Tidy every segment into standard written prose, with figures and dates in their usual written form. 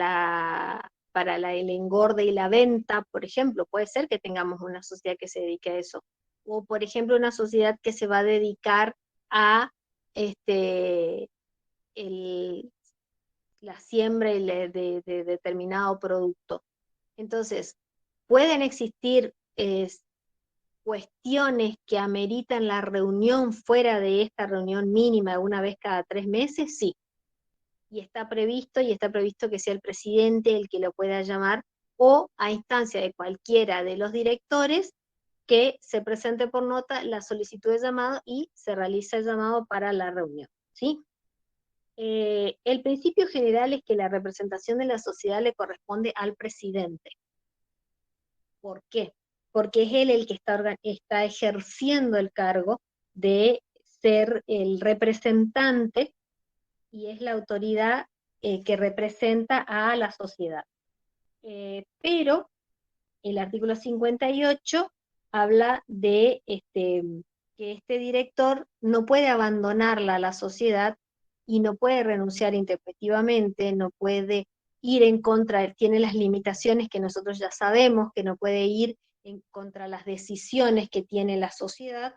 el engorde y la venta, por ejemplo, puede ser que tengamos una sociedad que se dedique a eso. O, por ejemplo, una sociedad que se va a dedicar a este, la siembra de determinado producto. Entonces, pueden existir cuestiones que ameritan la reunión fuera de esta reunión mínima de una vez cada 3 meses, sí. Y está previsto que sea el presidente el que lo pueda llamar, o a instancia de cualquiera de los directores, que se presente por nota la solicitud de llamado y se realiza el llamado para la reunión, ¿sí? El principio general es que la representación de la sociedad le corresponde al presidente. ¿Por qué? Porque es él el que está ejerciendo el cargo de ser el representante y es la autoridad que representa a la sociedad. Pero el artículo 58 habla de que este director no puede abandonarla a la sociedad y no puede renunciar intempestivamente, no puede ir en contra, tiene las limitaciones que nosotros ya sabemos, que no puede ir en contra las decisiones que tiene la sociedad,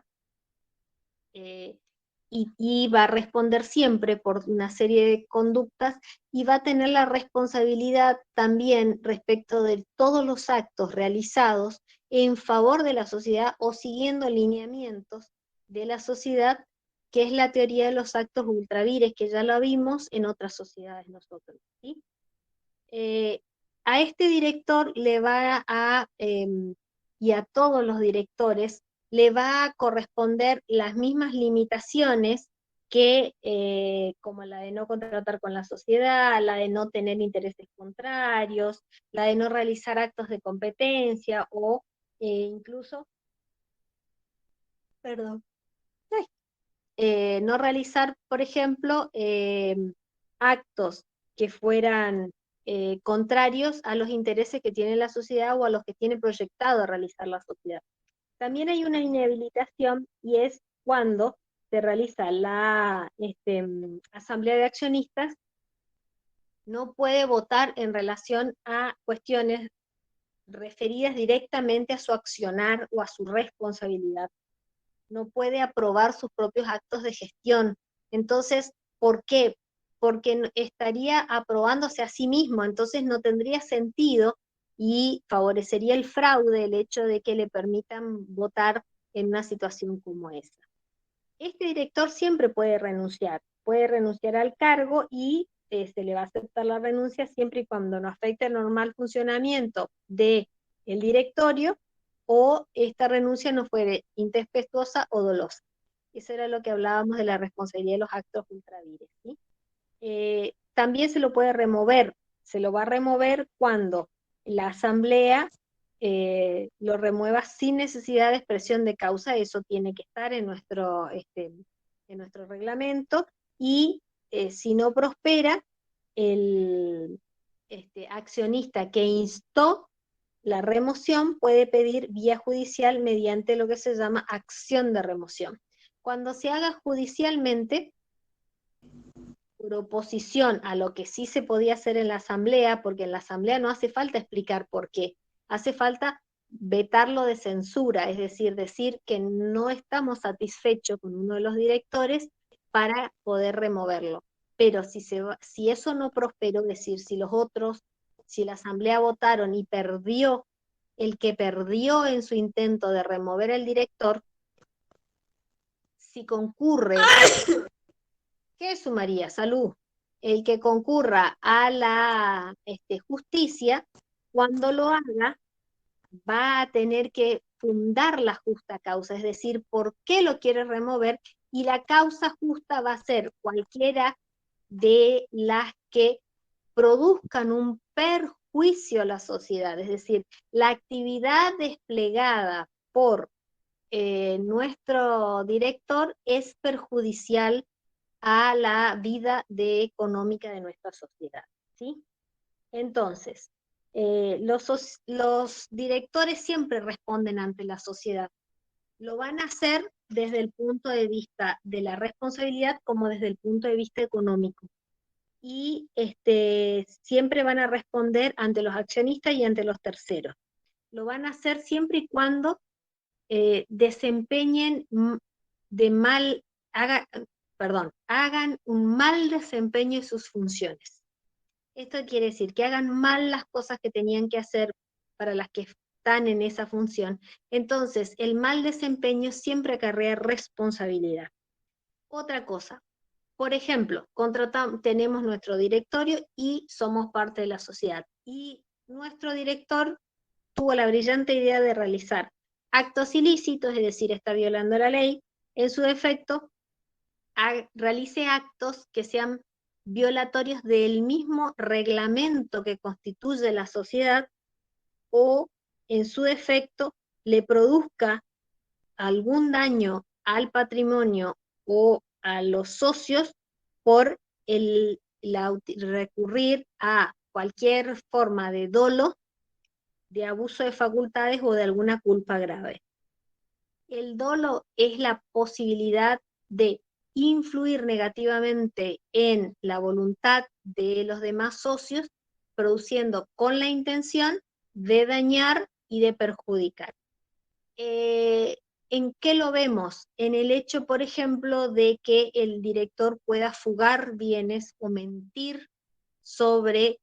eh, y va a responder siempre por una serie de conductas y va a tener la responsabilidad también respecto de todos los actos realizados en favor de la sociedad o siguiendo lineamientos de la sociedad, que es la teoría de los actos ultravires, que ya lo vimos en otras sociedades nosotros, ¿sí? A este director le va y a todos los directores, le va a corresponder las mismas limitaciones que, como la de no contratar con la sociedad, la de no tener intereses contrarios, la de no realizar actos de competencia o incluso, perdón, no realizar, por ejemplo, actos que fueran contrarios a los intereses que tiene la sociedad o a los que tiene proyectado realizar la sociedad. También hay una inhabilitación y es cuando se realiza la asamblea de accionistas, no puede votar en relación a cuestiones referidas directamente a su accionar o a su responsabilidad. No puede aprobar sus propios actos de gestión. Entonces, ¿por qué? Porque estaría aprobándose a sí mismo, entonces no tendría sentido y favorecería el fraude el hecho de que le permitan votar en una situación como esa. Este director siempre puede renunciar al cargo y se le va a aceptar la renuncia siempre y cuando no afecte el normal funcionamiento del directorio o esta renuncia no fuere intempestuosa o dolosa. Eso era lo que hablábamos de la responsabilidad de los actos ultravires, ¿sí? También se lo puede remover, se lo va a remover cuando la asamblea lo remueva sin necesidad de expresión de causa, eso tiene que estar en nuestro reglamento, y si no prospera, el accionista que instó la remoción puede pedir vía judicial mediante lo que se llama acción de remoción. Cuando se haga judicialmente, por oposición a lo que sí se podía hacer en la asamblea, porque en la asamblea no hace falta explicar por qué, hace falta vetarlo de censura, es decir que no estamos satisfechos con uno de los directores para poder removerlo. Pero si eso no prosperó, es decir, si la asamblea votaron y perdió, el que perdió en su intento de remover el director, si concurre, ¿qué es su María? Salud. El que concurra a la justicia, cuando lo haga, va a tener que fundar la justa causa, es decir, por qué lo quiere remover, y la causa justa va a ser cualquiera de las que produzcan un perjuicio a la sociedad, es decir, la actividad desplegada por nuestro director es perjudicial a la vida económica de nuestra sociedad, ¿sí? Entonces, los directores siempre responden ante la sociedad. Lo van a hacer desde el punto de vista de la responsabilidad como desde el punto de vista económico. y siempre van a responder ante los accionistas y ante los terceros. Lo van a hacer siempre y cuando desempeñen de mal, hagan un mal desempeño de sus funciones. Esto quiere decir que hagan mal las cosas que tenían que hacer para las que están en esa función. Entonces, el mal desempeño siempre acarrea responsabilidad. Otra cosa, por ejemplo, tenemos nuestro directorio y somos parte de la sociedad. Y nuestro director tuvo la brillante idea de realizar actos ilícitos, es decir, está violando la ley, en su defecto, realice actos que sean violatorios del mismo reglamento que constituye la sociedad, o en su defecto le produzca algún daño al patrimonio o a los socios por recurrir a cualquier forma de dolo, de abuso de facultades o de alguna culpa grave. El dolo es la posibilidad de influir negativamente en la voluntad de los demás socios, produciendo con la intención de dañar y de perjudicar. ¿En qué lo vemos? En el hecho, por ejemplo, de que el director pueda fugar bienes o mentir sobre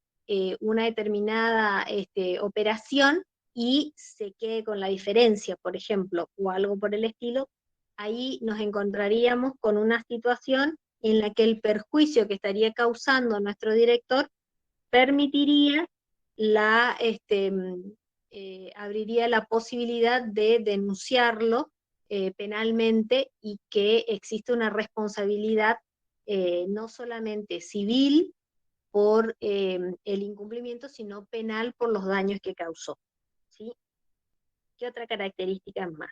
una determinada operación y se quede con la diferencia, por ejemplo, o algo por el estilo. Ahí nos encontraríamos con una situación en la que el perjuicio que estaría causando nuestro director permitiría abriría la posibilidad de denunciarlo penalmente, y que existe una responsabilidad no solamente civil por el incumplimiento, sino penal por los daños que causó. ¿Sí? ¿Qué otra característica más?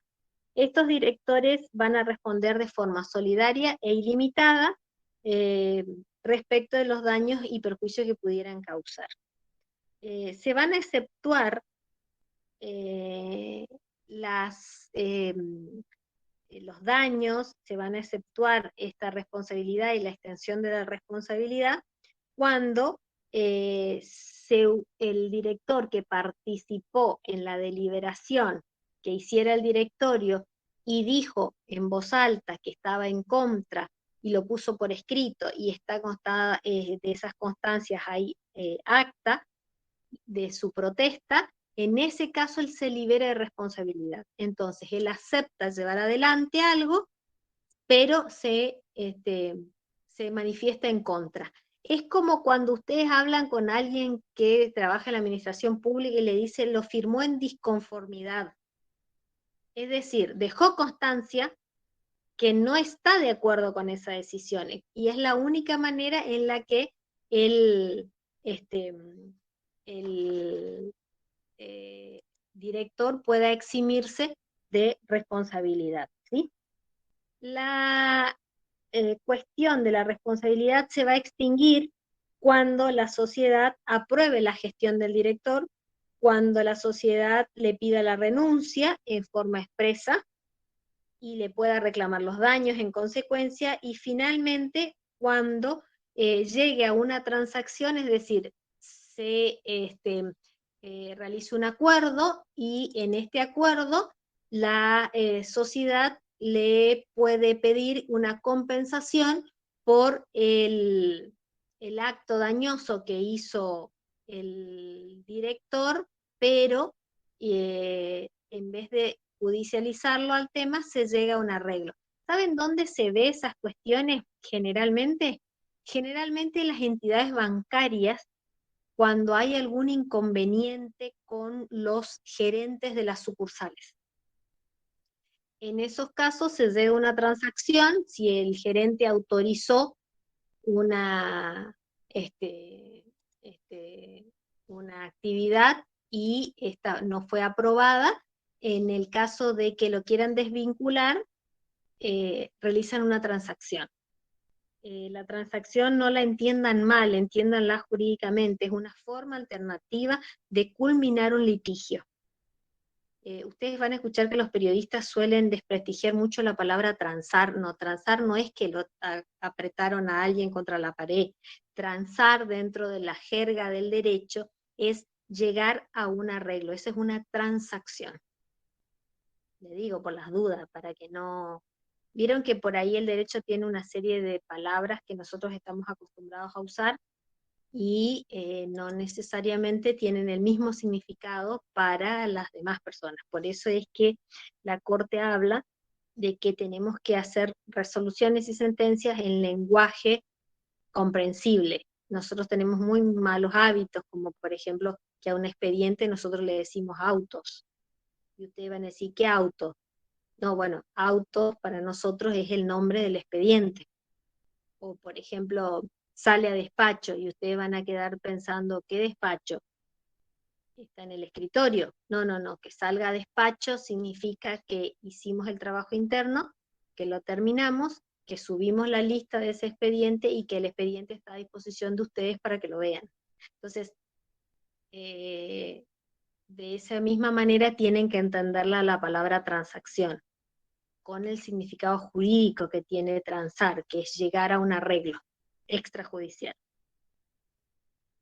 Estos directores van a responder de forma solidaria e ilimitada respecto de los daños y perjuicios que pudieran causar. Se van a exceptuar los daños, se van a exceptuar esta responsabilidad y la extensión de la responsabilidad cuando el director que participó en la deliberación que hiciera el directorio y dijo en voz alta que estaba en contra y lo puso por escrito, y está constada, de esas constancias hay acta de su protesta, en ese caso él se libera de responsabilidad. Entonces él acepta llevar adelante algo, pero se manifiesta en contra. Es como cuando ustedes hablan con alguien que trabaja en la administración pública y le dicen lo firmó en disconformidad. Es decir, dejó constancia que no está de acuerdo con esa decisión, y es la única manera en la que el director pueda eximirse de responsabilidad. ¿Sí? La cuestión de la responsabilidad se va a extinguir cuando la sociedad apruebe la gestión del director, cuando la sociedad le pida la renuncia en forma expresa y le pueda reclamar los daños en consecuencia, y finalmente cuando llegue a una transacción, es decir, se realice un acuerdo, y en este acuerdo la sociedad le puede pedir una compensación por el acto dañoso que hizo el director, pero en vez de judicializarlo al tema, se llega a un arreglo. ¿Saben dónde se ve esas cuestiones generalmente? Generalmente en las entidades bancarias, cuando hay algún inconveniente con los gerentes de las sucursales. En esos casos se llega a una transacción, si el gerente autorizó una, una actividad y esta no fue aprobada. En el caso de que lo quieran desvincular, realizan una transacción. La transacción no la entiendan mal, entiéndanla jurídicamente, es una forma alternativa de culminar un litigio. Ustedes van a escuchar que los periodistas suelen desprestigiar mucho la palabra transar. No, transar no es que apretaron a alguien contra la pared. Transar dentro de la jerga del derecho es llegar a un arreglo. Esa es una transacción. Le digo por las dudas, para que no... Vieron que por ahí el derecho tiene una serie de palabras que nosotros estamos acostumbrados a usar y no necesariamente tienen el mismo significado para las demás personas. Por eso es que la Corte habla de que tenemos que hacer resoluciones y sentencias en lenguaje comprensible. Nosotros tenemos muy malos hábitos, como por ejemplo que a un expediente nosotros le decimos autos. Y ustedes van a decir, ¿qué auto? No, bueno, auto para nosotros es el nombre del expediente. O por ejemplo, sale a despacho y ustedes van a quedar pensando, ¿qué despacho? Está en el escritorio. No, no, no, que salga a despacho significa que hicimos el trabajo interno, que lo terminamos, que subimos la lista de ese expediente y que el expediente está a disposición de ustedes para que lo vean. Entonces, de esa misma manera tienen que entenderla la palabra transacción, con el significado jurídico que tiene transar, que es llegar a un arreglo extrajudicial.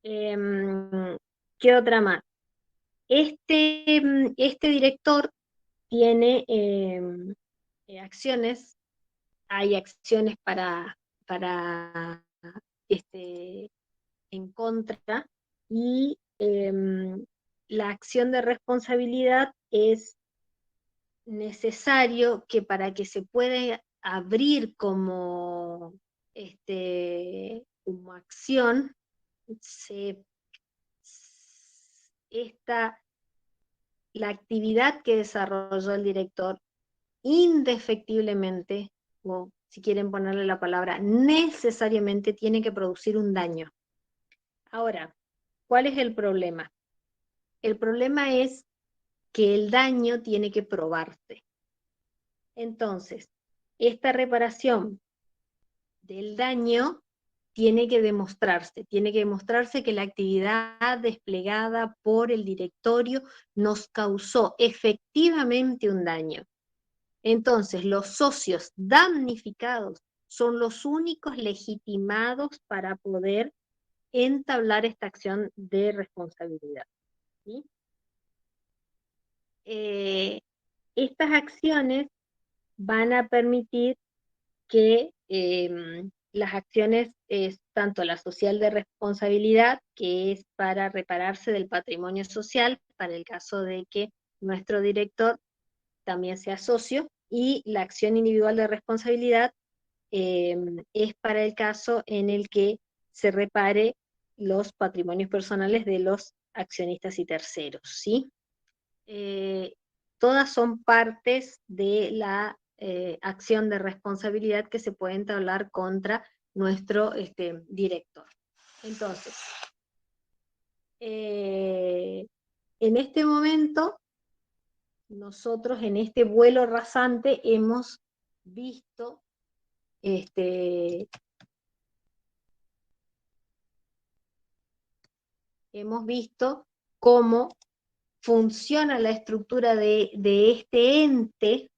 ¿Qué otra más? Este director tiene acciones, hay acciones para este, en contra, y la acción de responsabilidad es necesario que para que se pueda abrir como acción, se, la actividad que desarrolló el director indefectiblemente, o si quieren ponerle la palabra, necesariamente tiene que producir un daño. Ahora, ¿cuál es el problema? El problema es que el daño tiene que probarse. Entonces, esta reparación del daño tiene que demostrarse que la actividad desplegada por el directorio nos causó efectivamente un daño. Entonces, los socios damnificados son los únicos legitimados para poder entablar esta acción de responsabilidad. ¿Sí? Estas acciones van a permitir que las acciones, tanto la social de responsabilidad, que es para repararse del patrimonio social, para el caso de que nuestro director también sea socio, y la acción individual de responsabilidad es para el caso en el que se repare los patrimonios personales de los accionistas y terceros, ¿sí? Todas son partes de la acción de responsabilidad que se puede entablar contra nuestro director. Entonces, en este momento, nosotros en este vuelo rasante hemos visto cómo funciona la estructura de este ente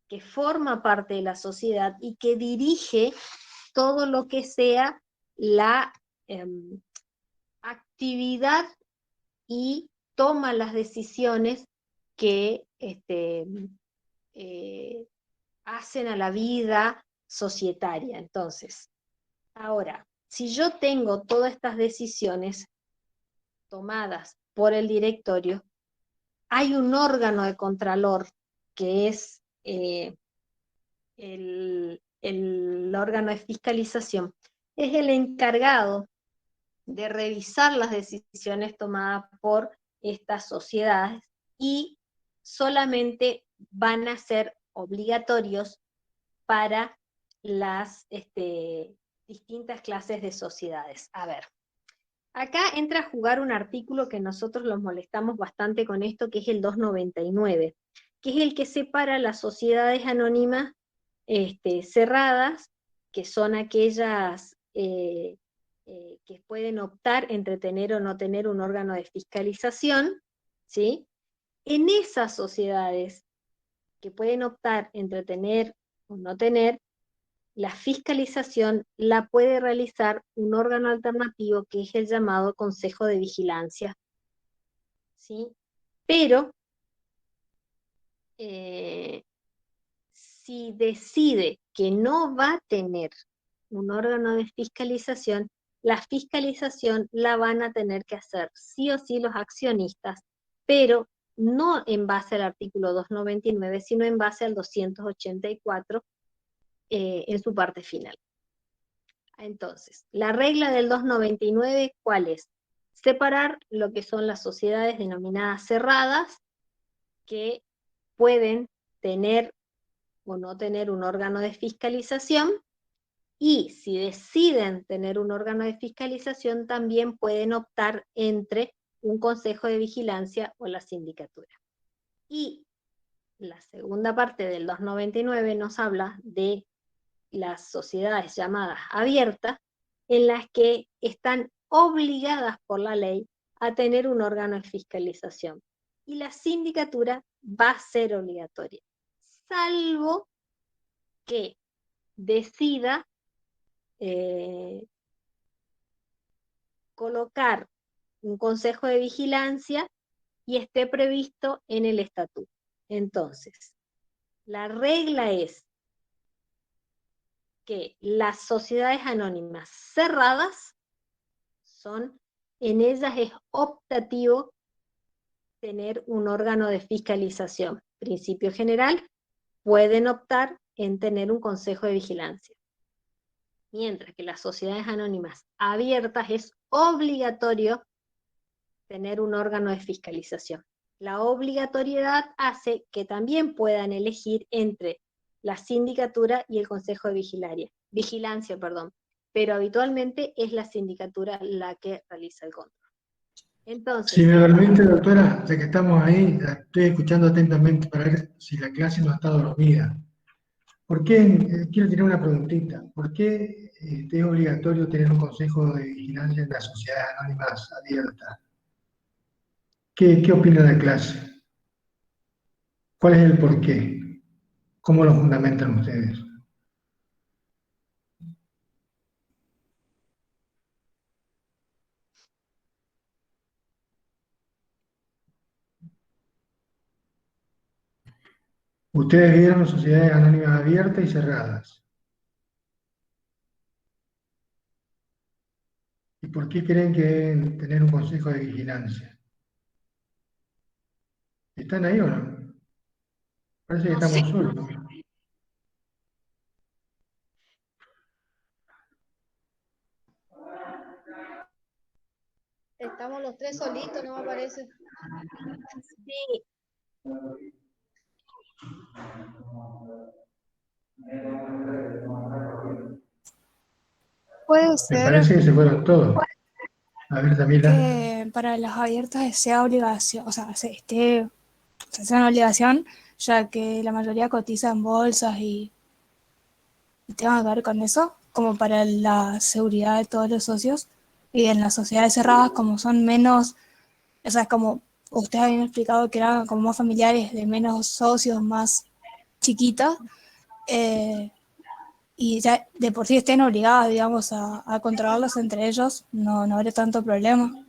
que forma parte de la sociedad y que dirige todo lo que sea la actividad y toma las decisiones que hacen a la vida societaria. Entonces, ahora, si yo tengo todas estas decisiones tomadas por el directorio, hay un órgano de contralor que es el órgano de fiscalización, es el encargado de revisar las decisiones tomadas por estas sociedades y solamente van a ser obligatorios para las distintas clases de sociedades. A ver, acá entra a jugar un artículo que nosotros los molestamos bastante con esto, que es el 299, que es el que separa las sociedades anónimas cerradas, que son aquellas que pueden optar entre tener o no tener un órgano de fiscalización, ¿sí? En esas sociedades que pueden optar entre tener o no tener, la fiscalización la puede realizar un órgano alternativo que es el llamado Consejo de Vigilancia, ¿sí? Pero si decide que no va a tener un órgano de fiscalización, la fiscalización la van a tener que hacer sí o sí los accionistas, pero no en base al artículo 299, sino en base al 284 en su parte final. Entonces, la regla del 299, ¿cuál es? Separar lo que son las sociedades denominadas cerradas, que pueden tener o no tener un órgano de fiscalización, y si deciden tener un órgano de fiscalización, también pueden optar entre un consejo de vigilancia o la sindicatura. Y la segunda parte del 299 nos habla de las sociedades llamadas abiertas, en las que están obligadas por la ley a tener un órgano de fiscalización. Y la sindicatura va a ser obligatoria, salvo que decida colocar un consejo de vigilancia y esté previsto en el estatuto. Entonces, la regla es que las sociedades anónimas cerradas en ellas es optativo tener un órgano de fiscalización. Principio general, pueden optar en tener un consejo de vigilancia. Mientras que las sociedades anónimas abiertas es obligatorio tener un órgano de fiscalización. La obligatoriedad hace que también puedan elegir entre la sindicatura y el consejo de vigilancia, pero habitualmente es la sindicatura la que realiza el control. Entonces, si me permite, doctora, ya que estamos ahí, la estoy escuchando atentamente para ver si la clase no está dormida. ¿Por qué, quiero tener una preguntita, ¿por qué es obligatorio tener un consejo de vigilancia en las sociedades anónimas abiertas? ¿Qué opina la clase? ¿Cuál es el porqué? ¿Cómo lo fundamentan ustedes? Ustedes vieron sociedades anónimas abiertas y cerradas. ¿Y por qué creen que deben tener un consejo de vigilancia? ¿Están ahí o no? Parece que no sé, estamos solos. Estamos los tres solitos, no me parece. sí, Puede Me ser parece que se fueron todos. A ver, Tamila. que para las abiertas sea obligación, o sea, sea una obligación, ya que la mayoría cotiza en bolsas y tenga que ver con eso, como para la seguridad de todos los socios. Y en las sociedades cerradas, como son menos, o sea, es como ustedes habían explicado que eran como más familiares, de menos socios, más chiquitas, eh, y ya de por sí estén obligadas, digamos, a controlarlos entre ellos, no habría tanto problema.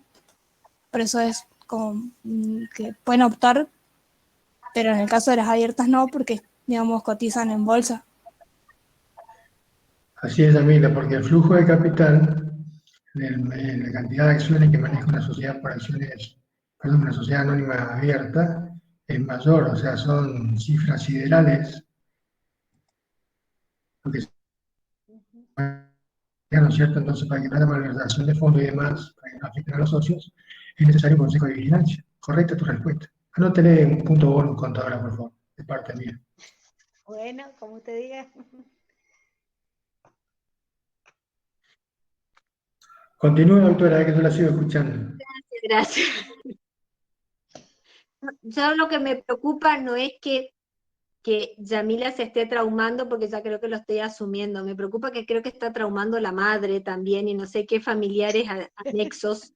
Por eso es como que pueden optar, pero en el caso de las abiertas no, porque, digamos, cotizan en bolsa. Así es, Tamila, porque el flujo de capital, la cantidad de acciones que maneja una sociedad por acciones, perdón, una sociedad anónima abierta, es mayor, o sea, son cifras siderales, porque ¿no es cierto? Entonces, para que no haya malversación de fondos y demás, para que no afecten a los socios, es necesario un consejo de vigilancia. Correcta tu respuesta. Anótele un punto bonus, contadora, por favor, de parte mía. Bueno, como usted diga. Continúe, doctora, que yo la sigo escuchando. gracias. Yo lo que me preocupa no es que Yamila se esté traumando, porque ya creo que lo estoy asumiendo. Me preocupa que creo que está traumando la madre también, y no sé qué familiares anexos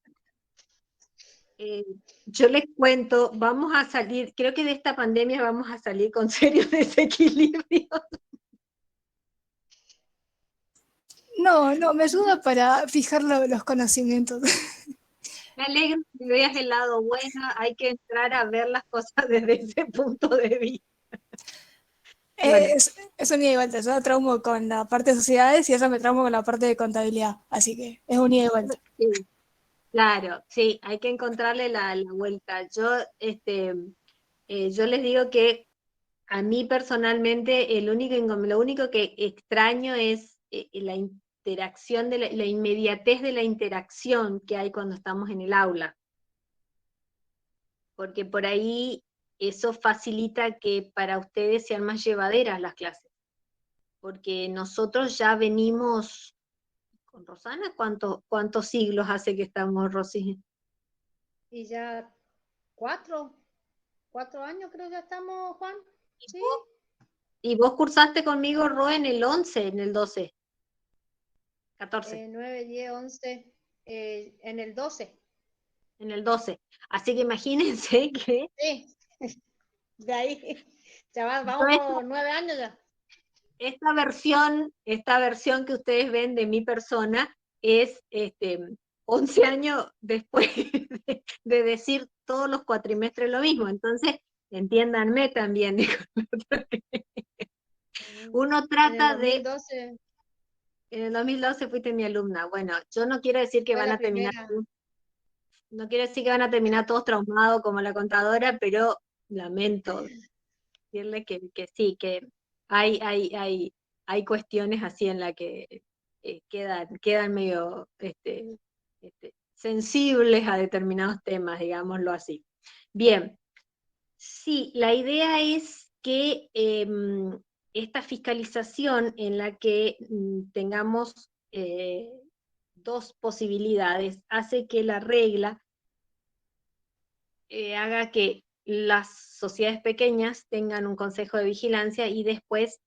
yo les cuento, vamos a salir, creo que de esta pandemia vamos a salir con serios desequilibrios. No, no, me ayuda para fijar los conocimientos. Me alegro que veas el lado bueno, hay que entrar a ver las cosas desde ese punto de vista. Bueno, Es un ida y vuelta. Yo traumo con la parte de sociedades y ella me traumo con la parte de contabilidad. Así que es un ida y vuelta. sí, claro, sí, hay que encontrarle la vuelta. Yo les digo que a mí personalmente lo único que extraño es la interacción, la inmediatez de la interacción que hay cuando estamos en el aula. Porque por ahí eso facilita que para ustedes sean más llevaderas las clases. Porque nosotros ya venimos, con Rosana, ¿cuántos siglos hace que estamos, Rosy? Y ya 4 años creo ya estamos, Juan. Sí, Y vos cursaste conmigo, Ro, en el 11, en el 12, 14, 9, 10, 11, en el 12. en el 12. Así que imagínense que Sí, de ahí, ya yo vamos por 9 años ya. esta versión que ustedes ven de mi persona es 11 años después de decir todos los cuatrimestres lo mismo. Entonces, entiéndanme también. Uno En el trata de... 2012 En el 2012 fuiste mi alumna. Bueno, yo no quiero decir que fue van la a terminar, primera. no quiero decir que van a terminar todos traumados como la contadora, pero lamento decirles que sí, que hay cuestiones así en las que quedan medio sensibles a determinados temas, digámoslo así. Bien, sí, la idea es que esta fiscalización en la que tengamos dos posibilidades hace que la regla haga que las sociedades pequeñas tengan un consejo de vigilancia y después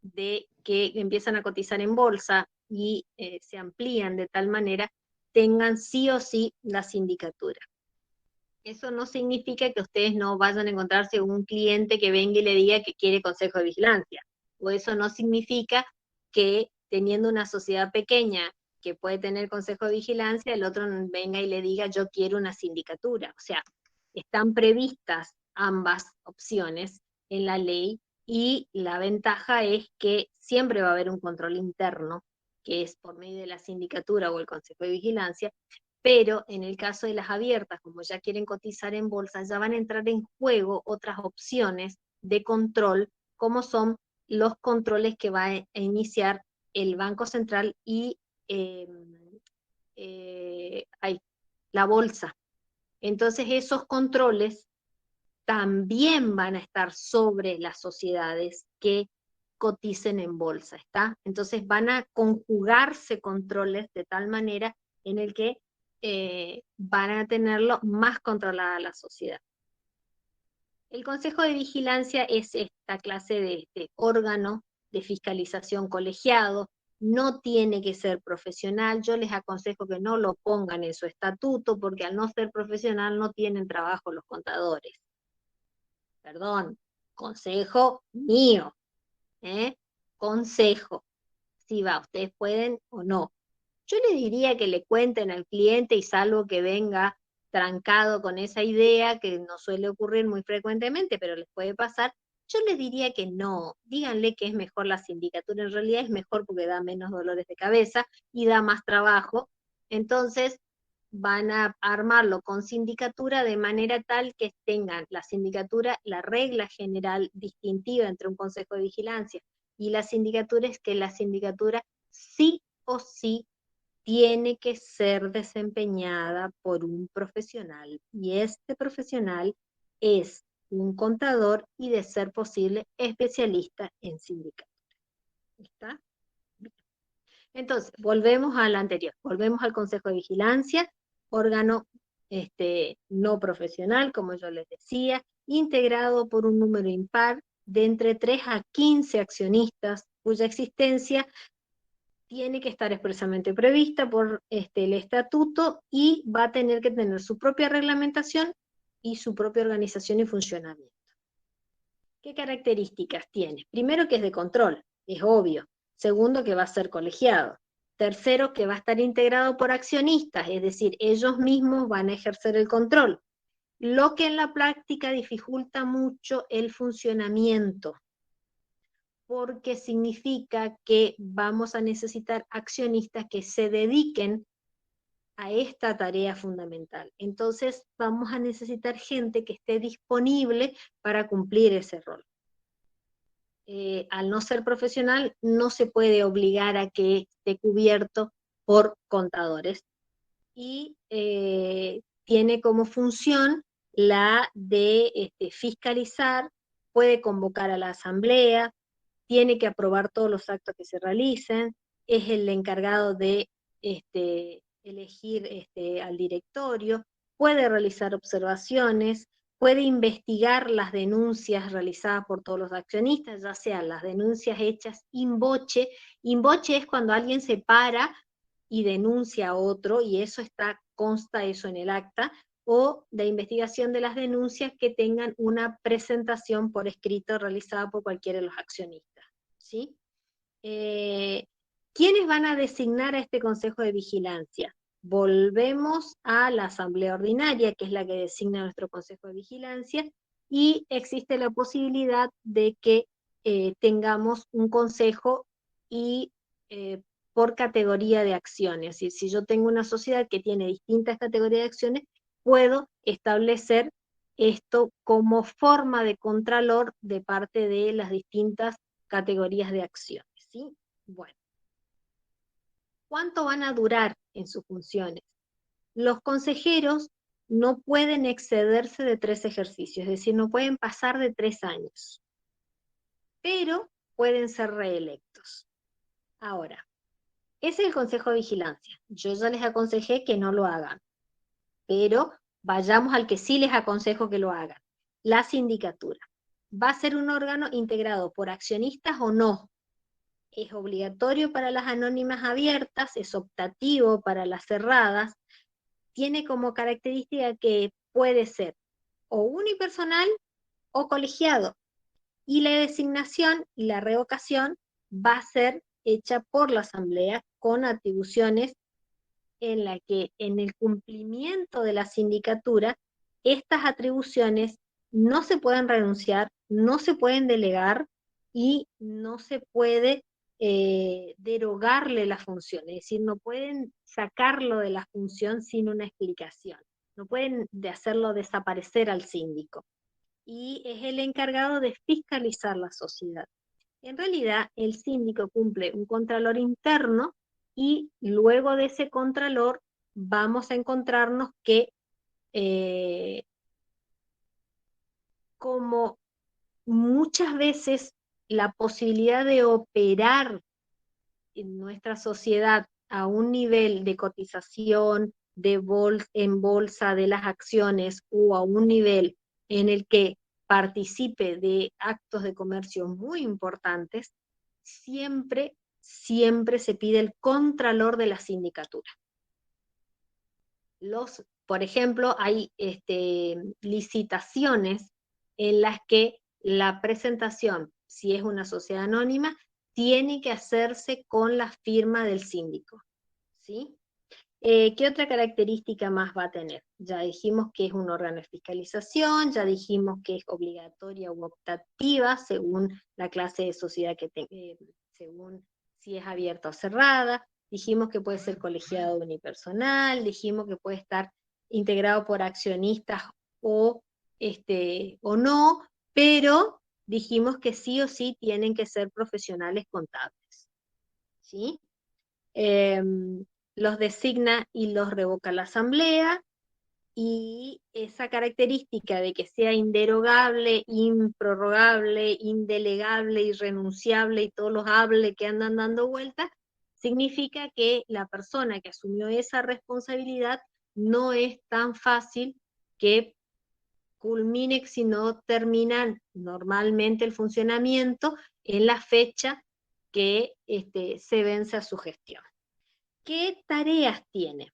de que empiezan a cotizar en bolsa y se amplían de tal manera, tengan sí o sí la sindicatura. Eso no significa que ustedes no vayan a encontrarse un cliente que venga y le diga que quiere consejo de vigilancia. O eso no significa que teniendo una sociedad pequeña que puede tener consejo de vigilancia, el otro venga y le diga yo quiero una sindicatura. O sea, están previstas ambas opciones en la ley y la ventaja es que siempre va a haber un control interno, que es por medio de la sindicatura o el consejo de vigilancia, pero en el caso de las abiertas, como ya quieren cotizar en bolsa, ya van a entrar en juego otras opciones de control, como son los controles que va a iniciar el Banco Central y la bolsa. Entonces esos controles también van a estar sobre las sociedades que coticen en bolsa, ¿está? Entonces van a conjugarse controles de tal manera en el que van a tenerlo más controlada la sociedad. El Consejo de Vigilancia es esta clase de órgano de fiscalización colegiado, no tiene que ser profesional, yo les aconsejo que no lo pongan en su estatuto, porque al no ser profesional no tienen trabajo los contadores. Perdón, consejo mío, consejo, si va, ustedes pueden o no. Yo le diría que le cuenten al cliente y salvo que venga trancado con esa idea, que no suele ocurrir muy frecuentemente, pero les puede pasar, yo les diría que no, díganle que es mejor la sindicatura, en realidad es mejor porque da menos dolores de cabeza y da más trabajo, entonces van a armarlo con sindicatura de manera tal que tengan la sindicatura, la regla general distintiva entre un consejo de vigilancia y la sindicatura es que la sindicatura sí o sí tiene que ser desempeñada por un profesional y este profesional es un contador y de ser posible especialista en sindicatura. ¿Está? Bien. Entonces, volvemos al anterior, volvemos al Consejo de Vigilancia, órgano no profesional, como yo les decía, integrado por un número impar de entre 3 a 15 accionistas, cuya existencia tiene que estar expresamente prevista por el estatuto y va a tener que tener su propia reglamentación y su propia organización y funcionamiento. ¿Qué características tiene? Primero, que es de control, es obvio. Segundo, que va a ser colegiado. Tercero, que va a estar integrado por accionistas, es decir, ellos mismos van a ejercer el control, lo que en la práctica dificulta mucho el funcionamiento, porque significa que vamos a necesitar accionistas que se dediquen a esta tarea fundamental. Entonces vamos a necesitar gente que esté disponible para cumplir ese rol. Al no ser profesional, no se puede obligar a que esté cubierto por contadores. Y tiene como función la de fiscalizar, puede convocar a la asamblea, tiene que aprobar todos los actos que se realicen, es el encargado de elegir al directorio, puede realizar observaciones, puede investigar las denuncias realizadas por todos los accionistas, ya sean las denuncias hechas in voce. In voce es cuando alguien se para y denuncia a otro, y eso consta eso en el acta, o de investigación de las denuncias que tengan una presentación por escrito realizada por cualquiera de los accionistas. ¿Sí? ¿Quiénes van a designar a este Consejo de Vigilancia? Volvemos a la Asamblea Ordinaria, que es la que designa nuestro Consejo de Vigilancia, y existe la posibilidad de que tengamos un consejo y por categoría de acciones. Es decir, si yo tengo una sociedad que tiene distintas categorías de acciones, puedo establecer esto como forma de contralor de parte de las distintas categorías de acciones, ¿sí? Bueno. ¿Cuánto van a durar en sus funciones? Los consejeros no pueden excederse de 3 ejercicios, es decir, no pueden pasar de 3 años, pero pueden ser reelectos. Ahora, es el Consejo de Vigilancia. Yo ya les aconsejé que no lo hagan, pero vayamos al que sí les aconsejo que lo hagan. La sindicatura. ¿Va a ser un órgano integrado por accionistas o no? Es obligatorio para las anónimas abiertas, es optativo para las cerradas, tiene como característica que puede ser o unipersonal o colegiado, y la designación y la revocación va a ser hecha por la asamblea con atribuciones en la que en el cumplimiento de la sindicatura estas atribuciones no se pueden renunciar, no se pueden delegar y no se puede derogarle la función, es decir, no pueden sacarlo de la función sin una explicación, no pueden hacerlo desaparecer al síndico. Y es el encargado de fiscalizar la sociedad. En realidad, el síndico cumple un contralor interno y luego de ese contralor vamos a encontrarnos que como muchas veces la posibilidad de operar en nuestra sociedad a un nivel de cotización en bolsa de las acciones o a un nivel en el que participe de actos de comercio muy importantes, siempre se pide el contralor de la sindicatura. Por ejemplo, hay licitaciones en las que la presentación, si es una sociedad anónima, tiene que hacerse con la firma del síndico, ¿sí? ¿Qué otra característica más va a tener? Ya dijimos que es un órgano de fiscalización, ya dijimos que es obligatoria u optativa según la clase de sociedad que tenga, según si es abierta o cerrada, dijimos que puede ser colegiado unipersonal, dijimos que puede estar integrado por accionistas o no, pero dijimos que sí o sí tienen que ser profesionales contables, ¿sí? Los designa y los revoca la asamblea, y esa característica de que sea inderogable, improrrogable, indelegable, irrenunciable y todos los hables que andan dando vueltas, significa que la persona que asumió esa responsabilidad no es tan fácil que culmine, si no termina normalmente el funcionamiento en la fecha que se vence a su gestión. ¿Qué tareas tiene?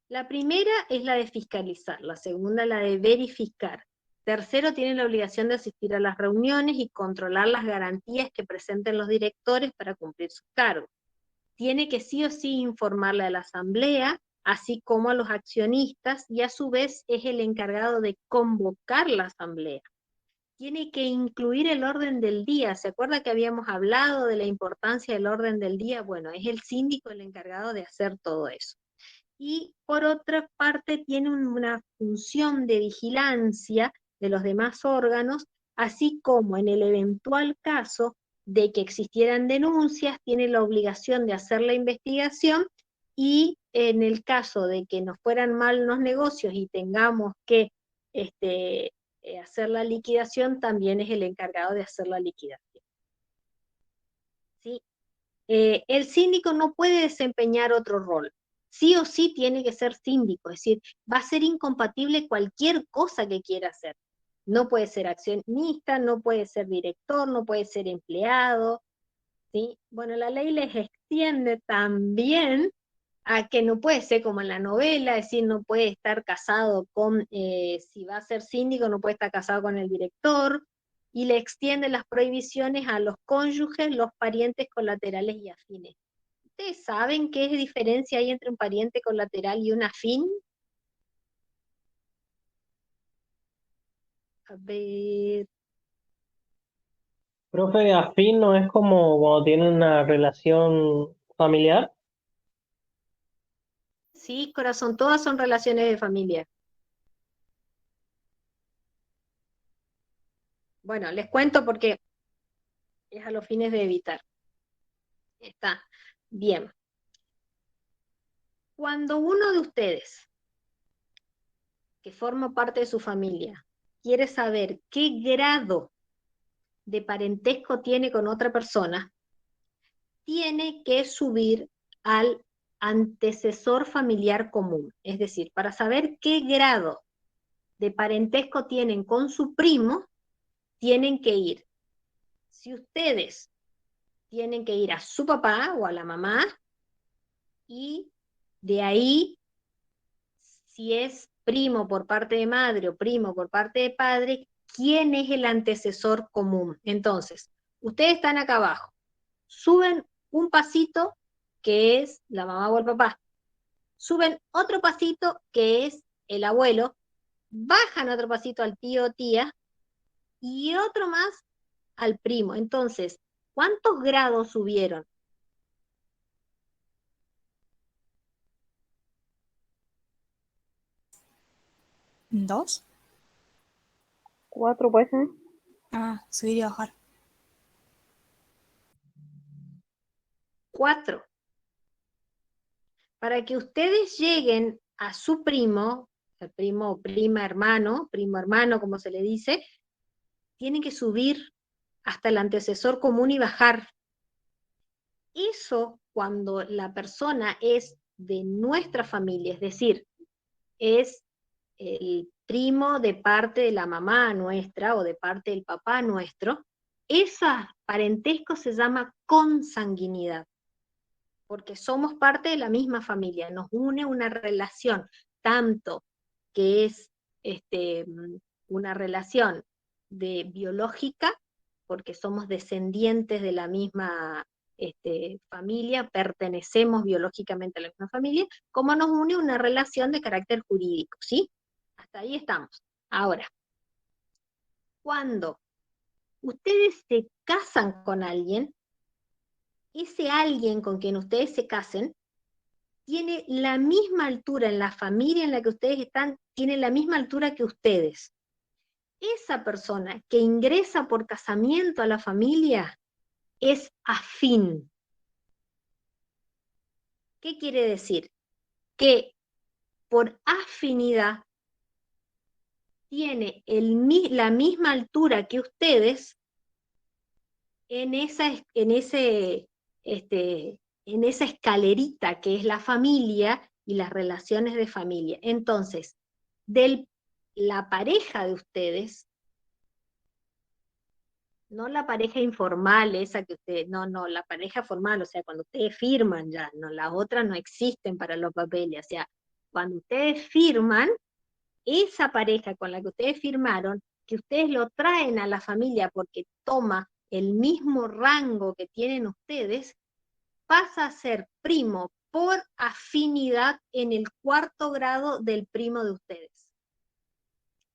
La primera es la de fiscalizar, la segunda la de verificar. Tercero, tiene la obligación de asistir a las reuniones y controlar las garantías que presenten los directores para cumplir sus cargos. Tiene que sí o sí informarle a la asamblea, así como a los accionistas, y a su vez es el encargado de convocar la asamblea. Tiene que incluir el orden del día. ¿Se acuerda que habíamos hablado de la importancia del orden del día? Bueno, es el síndico el encargado de hacer todo eso. Y por otra parte tiene una función de vigilancia de los demás órganos, así como en el eventual caso de que existieran denuncias, tiene la obligación de hacer la investigación, y en el caso de que nos fueran mal los negocios y tengamos que hacer la liquidación, también es el encargado de hacer la liquidación. ¿Sí? El síndico no puede desempeñar otro rol. Sí o sí tiene que ser síndico, es decir, va a ser incompatible cualquier cosa que quiera hacer. No puede ser accionista, no puede ser director, no puede ser empleado, ¿sí? Bueno, la ley les extiende también a que no puede ser como en la novela, es decir, no puede estar casado con, si va a ser síndico, no puede estar casado con el director, y le extiende las prohibiciones a los cónyuges, los parientes colaterales y afines. ¿Ustedes saben qué diferencia hay entre un pariente colateral y un afín? A ver, Profe, afín no es como cuando tienen una relación familiar. sí, corazón, todas son relaciones de familia. Bueno, les cuento porque es a los fines de evitar. Está bien. Cuando uno de ustedes, que forma parte de su familia, quiere saber qué grado de parentesco tiene con otra persona, tiene que subir al antecesor familiar común. Es decir, para saber qué grado de parentesco tienen con su primo, tienen que ir. Si ustedes tienen que ir a su papá o a la mamá, y de ahí, si es primo por parte de madre o primo por parte de padre, ¿quién es el antecesor común? Entonces, ustedes están acá abajo, suben un pasito que es la mamá o el papá, suben otro pasito que es el abuelo, bajan otro pasito al tío o tía, y otro más al primo. Entonces, ¿cuántos grados subieron? ¿2? 4 puede ser. Ah, subir y bajar. 4. Para que ustedes lleguen a su primo, el primo o primo hermano, como se le dice, tienen que subir hasta el antecesor común y bajar. Eso cuando la persona es de nuestra familia, es decir, es el primo de parte de la mamá nuestra o de parte del papá nuestro, ese parentesco se llama consanguinidad, porque somos parte de la misma familia, nos une una relación, tanto que es una relación biológica, porque somos descendientes de la misma familia, pertenecemos biológicamente a la misma familia, como nos une una relación de carácter jurídico, ¿sí? Hasta ahí estamos. Ahora, cuando ustedes se casan con alguien, ese alguien con quien ustedes se casen tiene la misma altura en la familia en la que ustedes están, tiene la misma altura que ustedes. Esa persona que ingresa por casamiento a la familia es afín. ¿Qué quiere decir? Que por afinidad tiene la misma altura que ustedes en esa escalerita que es la familia y las relaciones de familia. Entonces, la pareja de ustedes No la pareja informal, esa que ustedes, no, la pareja formal, o sea, cuando ustedes firman ya, no, las otras no existen para los papeles, o sea, cuando ustedes firman, esa pareja con la que ustedes firmaron, que ustedes lo traen a la familia porque toma el mismo rango que tienen ustedes, pasa a ser primo por afinidad en el 4º grado del primo de ustedes.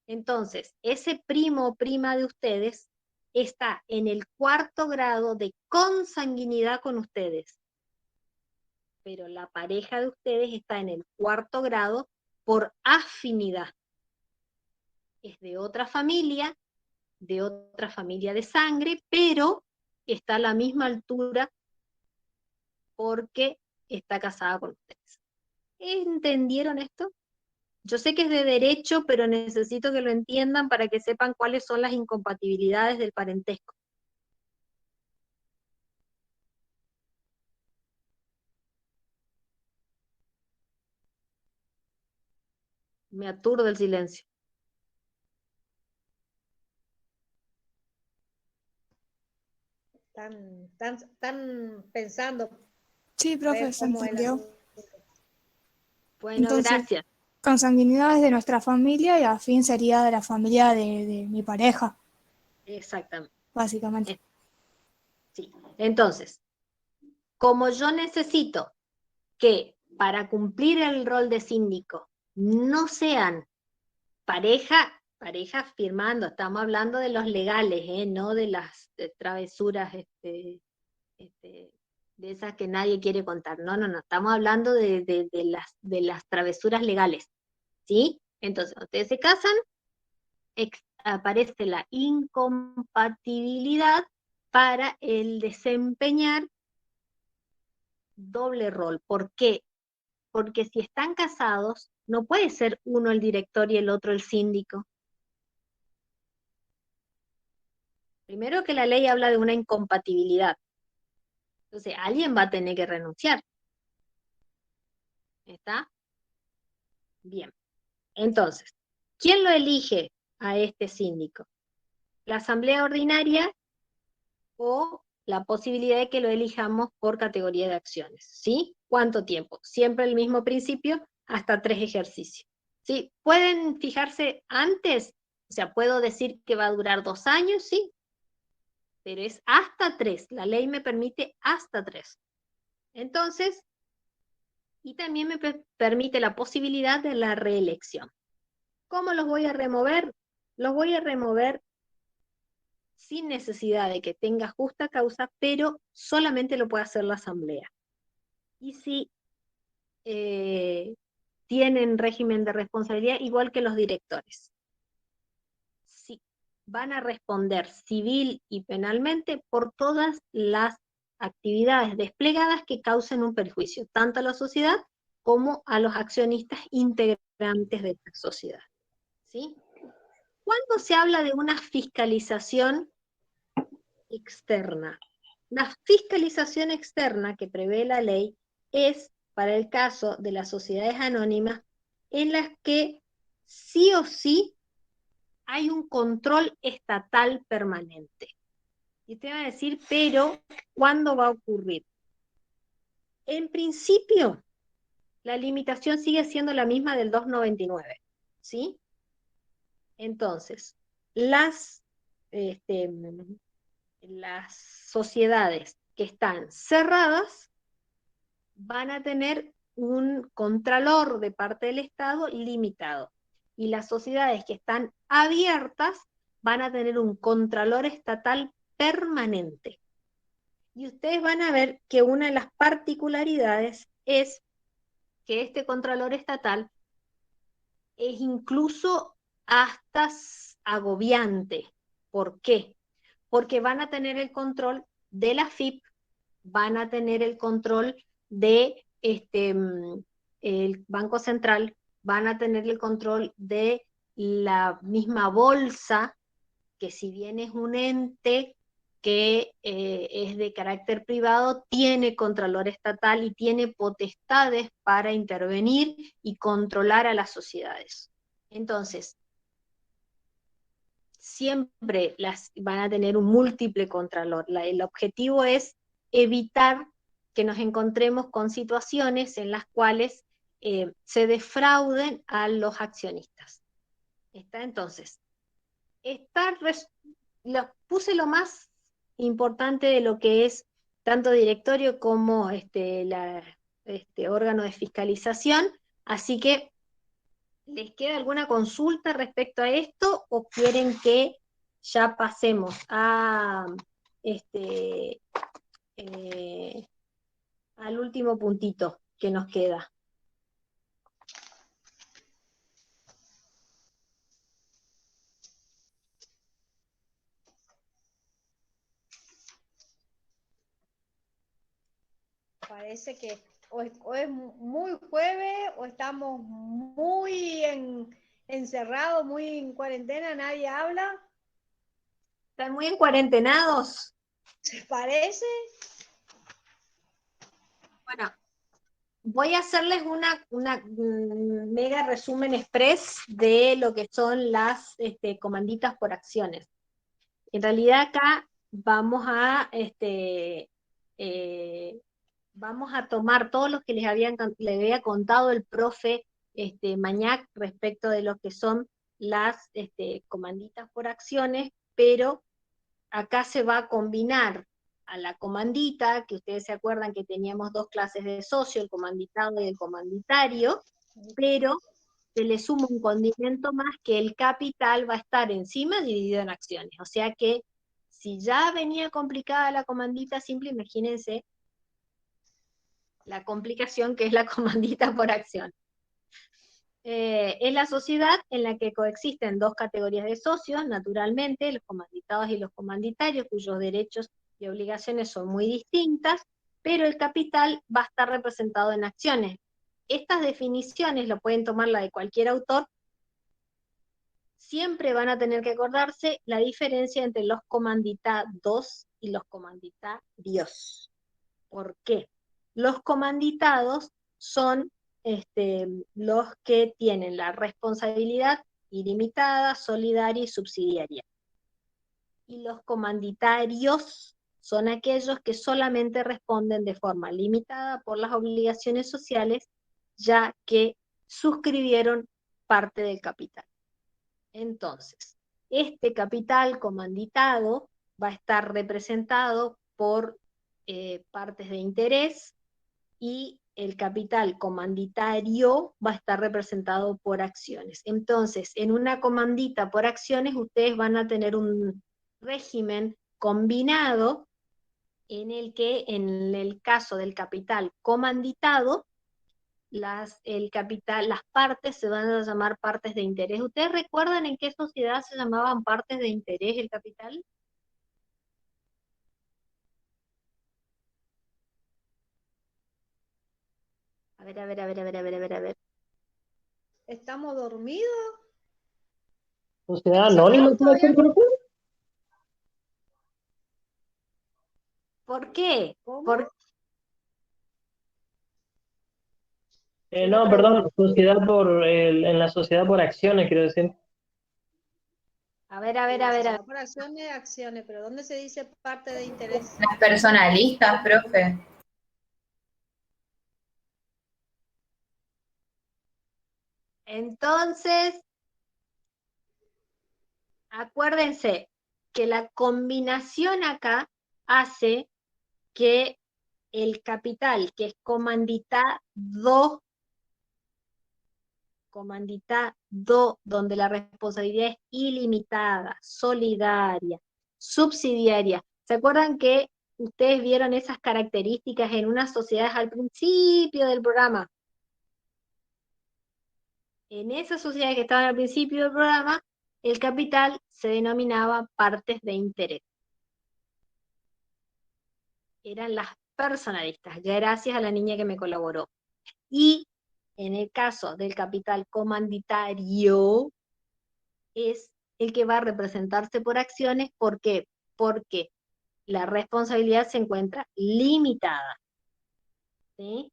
Entonces, ese primo o prima de ustedes está en el 4º grado de consanguinidad con ustedes, pero la pareja de ustedes está en el 4º grado por afinidad. Es de otra familia de sangre, pero está a la misma altura porque está casada con ustedes. ¿Entendieron esto? Yo sé que es de derecho, pero necesito que lo entiendan para que sepan cuáles son las incompatibilidades del parentesco. Me aturde el silencio. Están pensando Sí, profe, ver se cómo es la entendió. solución. Bueno, Entonces, gracias. consanguinidad es de nuestra familia y afín sería de la familia de mi pareja, Exactamente. básicamente. Sí. Entonces, como yo necesito que para cumplir el rol de síndico no sean pareja firmando, estamos hablando de los legales, no de las travesuras de esas que nadie quiere contar. No, estamos hablando de las travesuras legales, ¿sí? Entonces, ustedes se casan, aparece la incompatibilidad para el desempeñar doble rol. ¿Por qué? Porque si están casados, no puede ser uno el director y el otro el síndico. Primero que la ley habla de una incompatibilidad. Entonces, alguien va a tener que renunciar. ¿Está? Bien. Entonces, ¿quién lo elige a este síndico? ¿La asamblea ordinaria o la posibilidad de que lo elijamos por categoría de acciones? ¿Sí? ¿Cuánto tiempo? Siempre el mismo principio, hasta 3 ejercicios. ¿Sí? ¿Pueden fijarse antes? O sea, ¿puedo decir que va a durar 2 años? Sí, pero es hasta 3. La ley me permite hasta 3. Entonces, y también me permite la posibilidad de la reelección. ¿Cómo los voy a remover? Los voy a remover sin necesidad de que tenga justa causa, pero solamente lo puede hacer la asamblea. Y si tienen régimen de responsabilidad, igual que los directores. Sí, van a responder civil y penalmente por todas las actividades desplegadas que causen un perjuicio, tanto a la sociedad como a los accionistas integrantes de la sociedad. ¿Sí? ¿Cuándo se habla de una fiscalización externa? La fiscalización externa que prevé la ley es para el caso de las sociedades anónimas en las que sí o sí hay un control estatal permanente. Y te va a decir, pero, ¿cuándo va a ocurrir? En principio, la limitación sigue siendo la misma del 299, ¿sí? Entonces, las sociedades que están cerradas van a tener un contralor de parte del Estado limitado. Y las sociedades que están abiertas van a tener un contralor estatal permanente. Y ustedes van a ver que una de las particularidades es que este contralor estatal es incluso hasta agobiante. ¿Por qué? Porque van a tener el control de la FIP, van a tener el control de el Banco Central, van a tener el control de la misma bolsa, que si bien es un ente que es de carácter privado, tiene contralor estatal y tiene potestades para intervenir y controlar a las sociedades. Entonces, siempre van a tener un múltiple contralor. El objetivo es evitar que nos encontremos con situaciones en las cuales se defrauden a los accionistas. ¿Está? Entonces, puse lo más importante de lo que es tanto directorio como órgano de fiscalización, así que ¿les queda alguna consulta respecto a esto o quieren que ya pasemos al último puntito que nos queda? Parece que o es muy jueves o estamos muy encerrados, muy en cuarentena, nadie habla. ¿Están muy encuarentenados? ¿Se parece? Bueno, voy a hacerles una mega resumen express de lo que son las comanditas por acciones. En realidad acá vamos a tomar todo lo que le había contado el profe Mañac respecto de lo que son las comanditas por acciones, pero acá se va a combinar a la comandita, que ustedes se acuerdan que teníamos dos clases de socio, el comanditado y el comanditario, pero se le suma un condimento más que el capital va a estar encima dividido en acciones. O sea que si ya venía complicada la comandita simple, imagínense la complicación que es la comandita por acción. Es la sociedad en la que coexisten dos categorías de socios, naturalmente, los comanditados y los comanditarios, cuyos derechos y obligaciones son muy distintas, pero el capital va a estar representado en acciones. Estas definiciones, lo pueden tomar la de cualquier autor, siempre van a tener que acordarse la diferencia entre los comanditados y los comanditarios. ¿Por qué? Los comanditados son los que tienen la responsabilidad ilimitada, solidaria y subsidiaria. Y los comanditarios son aquellos que solamente responden de forma limitada por las obligaciones sociales, ya que suscribieron parte del capital. Entonces, este capital comanditado va a estar representado por partes de interés, y el capital comanditario va a estar representado por acciones. Entonces, en una comandita por acciones, ustedes van a tener un régimen combinado en el que, en el caso del capital comanditado, las partes se van a llamar partes de interés. ¿Ustedes recuerdan en qué sociedad se llamaban partes de interés el capital? A ver. ¿Estamos dormidos? ¿Sociedad anónima puede ser, profe? ¿Por qué? ¿Cómo? No, perdón, en la sociedad por acciones, quiero decir. A ver. Por acciones, pero ¿dónde se dice parte de interés? Las personalistas, profe. Entonces, acuérdense que la combinación acá hace que el capital, que es comanditado, donde la responsabilidad es ilimitada, solidaria, subsidiaria. ¿Se acuerdan que ustedes vieron esas características en unas sociedades al principio del programa? En esas sociedades que estaban al principio del programa, el capital se denominaba partes de interés. Eran las personalistas, gracias a la niña que me colaboró. Y en el caso del capital comanditario, es el que va a representarse por acciones. ¿Por qué? Porque la responsabilidad se encuentra limitada, ¿sí?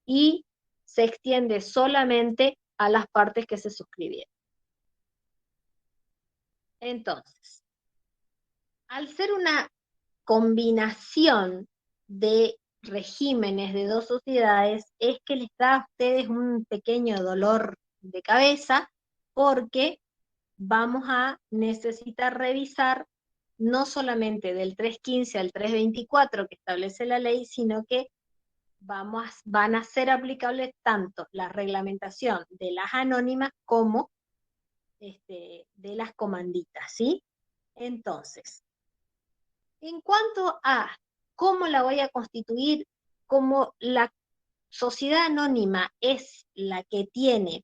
Y se extiende solamente a las partes que se suscribieron. Entonces, al ser una combinación de regímenes de dos sociedades, es que les da a ustedes un pequeño dolor de cabeza, porque vamos a necesitar revisar no solamente del 315 al 324 que establece la ley, sino que van a ser aplicables tanto la reglamentación de las anónimas como de las comanditas, ¿sí? Entonces, en cuanto a cómo la voy a constituir, como la sociedad anónima es la que tiene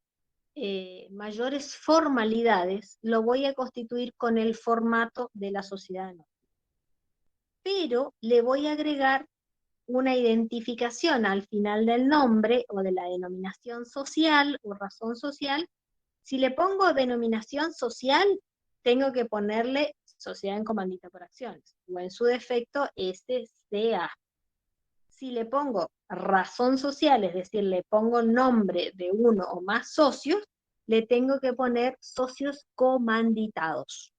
mayores formalidades, lo voy a constituir con el formato de la sociedad anónima. Pero le voy a agregar una identificación al final del nombre o de la denominación social o razón social. Si le pongo denominación social, tengo que ponerle sociedad en comandita por acciones, o en su defecto SCA. Si le pongo razón social, es decir, le pongo nombre de uno o más socios, le tengo que poner socios comanditados.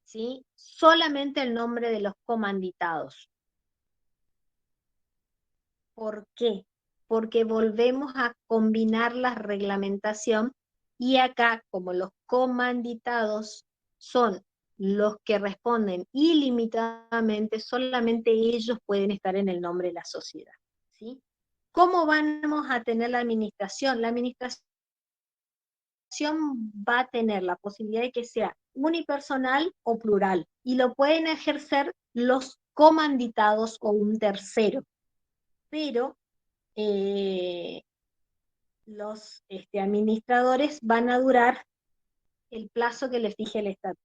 ¿Sí? Solamente el nombre de los comanditados. ¿Por qué? Porque volvemos a combinar la reglamentación y acá, como los comanditados son los que responden ilimitadamente, solamente ellos pueden estar en el nombre de la sociedad, ¿sí? ¿Cómo vamos a tener la administración? La administración va a tener la posibilidad de que sea unipersonal o plural, y lo pueden ejercer los comanditados o un tercero, pero los administradores van a durar el plazo que les fije el estatuto.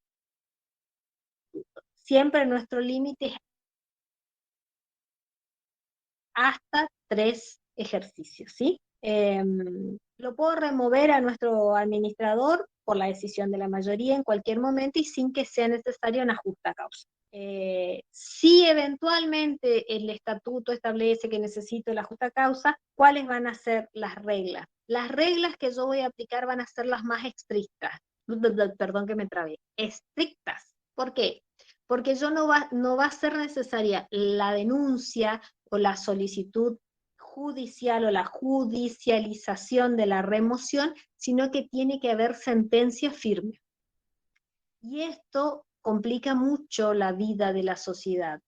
Siempre nuestro límite es hasta 3 ejercicios, ¿sí? Lo puedo remover a nuestro administrador por la decisión de la mayoría en cualquier momento y sin que sea necesaria una justa causa. Si eventualmente el estatuto establece que necesito la justa causa, ¿cuáles van a ser las reglas? Las reglas que yo voy a aplicar van a ser las más estrictas. Perdón que me trabé. Estrictas. ¿Por qué? Porque no va a ser necesaria la denuncia o la solicitud judicial o la judicialización de la remoción, sino que tiene que haber sentencia firme. Y esto complica mucho la vida de la sociedad.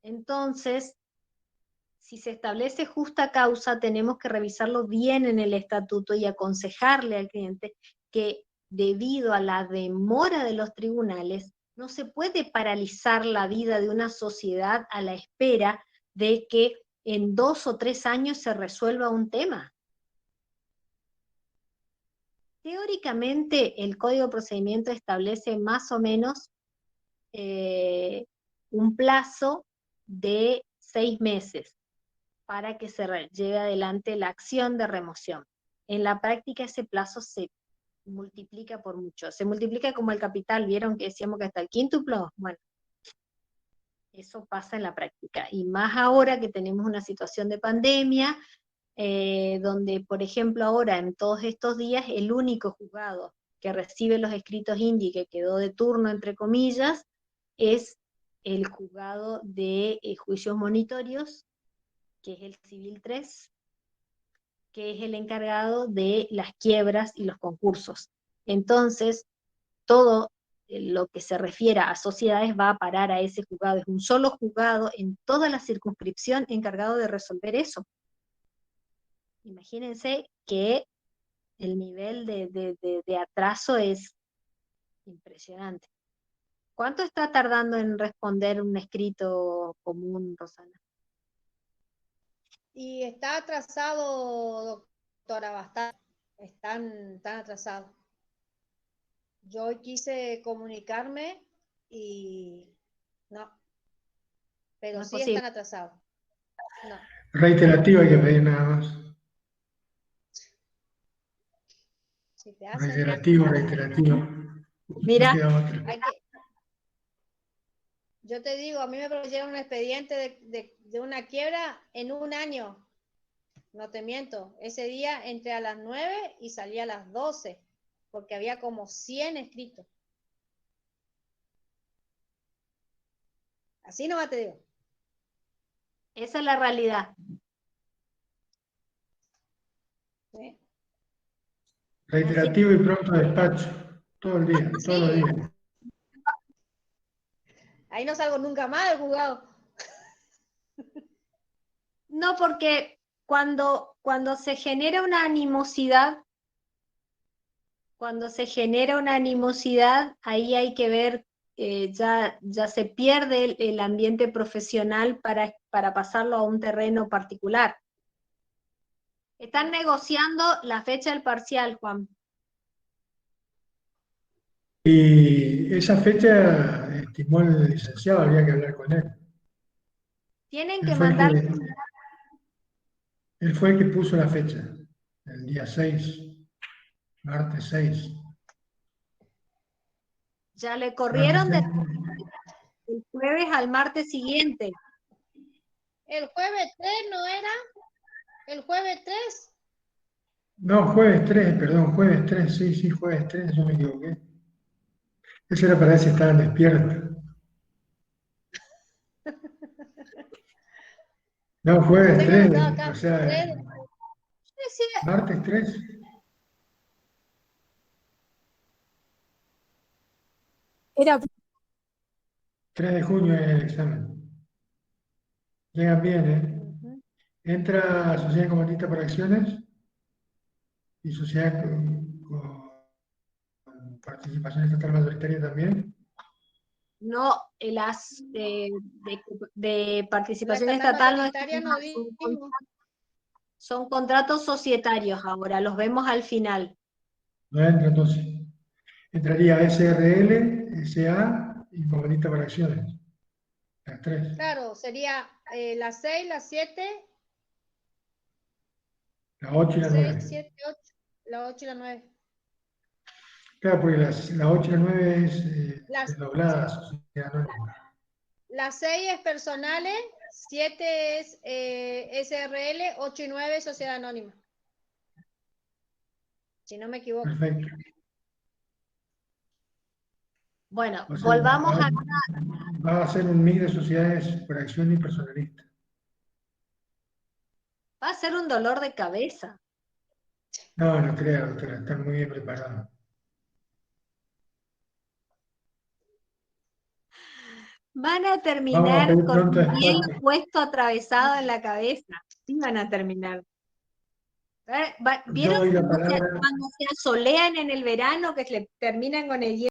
Entonces, si se establece justa causa, tenemos que revisarlo bien en el estatuto y aconsejarle al cliente que debido a la demora de los tribunales, no se puede paralizar la vida de una sociedad a la espera de que en 2 o 3 años se resuelva un tema. Teóricamente, el Código de Procedimiento establece más o menos un plazo de 6 meses para que se lleve adelante la acción de remoción. En la práctica ese plazo se multiplica por mucho, se multiplica como el capital, ¿vieron que decíamos que hasta el quíntuplo? Bueno, eso pasa en la práctica, y más ahora que tenemos una situación de pandemia, donde, por ejemplo, ahora en todos estos días, el único juzgado que recibe los escritos INDI que quedó de turno, entre comillas, es el juzgado de juicios monitorios, que es el Civil 3, que es el encargado de las quiebras y los concursos. Entonces, todo lo que se refiera a sociedades va a parar a ese juzgado. Es un solo juzgado en toda la circunscripción encargado de resolver eso. Imagínense que el nivel de atraso es impresionante. ¿Cuánto está tardando en responder un escrito común, Rosana? Y está atrasado, doctora, bastante. Están atrasados. Yo hoy quise comunicarme y no, pero No es sí posible. están atrasados. No. Reiterativo hay que pedir nada más. Si te hacen Reiterativo, reiterativo. Mira, No queda otra. yo te digo, a mí me produjeron un expediente de una quiebra en un año. No te miento. Ese día entré a las 9 y salí a las 12. porque había como 100 escritos. Así nomás te digo. Esa es la realidad. ¿Sí? Reiterativo y pronto despacho. Todo el día, todos los Sí, días. ahí no salgo nunca más del juzgado. No, porque cuando se genera una animosidad, ahí hay que ver, ya se pierde el ambiente profesional para pasarlo a un terreno particular. Están negociando la fecha del parcial, Juan. Y esa fecha estimó el licenciado, habría que hablar con él. Tienen Él que fue el mandar, que, él fue el que puso la fecha, el día 6, martes 6. ya le Martes corrieron 6. el jueves al martes siguiente. El jueves 3 no era, el jueves 3. No, jueves 3, perdón, jueves 3, sí, jueves 3, yo me equivoqué. Eso era para ver si estaban despiertos. No, jueves Tengo 3, anotado acá, o sea, 3. Sí, martes 3. Era 3 de junio es el examen. Llegan bien, ¿eh? Entra Sociedad Comandista por Acciones y Sociedad con participación estatal mayoritaria también. no, las de participación La estatal estatal no mayoritaria están, no vimos. son contratos societarios ahora, los vemos al final. No entra entonces. Entraría SRL, SA y Comandista por Acciones. Las 3. Claro, sería las 6, las 7, La 8 y la 6, 9. 7, 8, la 8 y la 9. Claro, porque la 8 y la 9 es Las, desdoblada, Sociedad Anónima. las 6 es personales, 7 es SRL, 8 y 9 es sociedad anónima. Si no me equivoco. Perfecto. Bueno, O sea, volvamos a... va a ser un mix de sociedades por acción y personalista. Va a ser un dolor de cabeza. No, no creo, doctora, están muy bien preparados. Van a Vamos a terminar pedir con pronto un hielo despacho. puesto atravesado en la cabeza. Sí van a terminar. Yo ¿Vieron doy la cuando palabra. se asolean en el verano que se le terminan con el hielo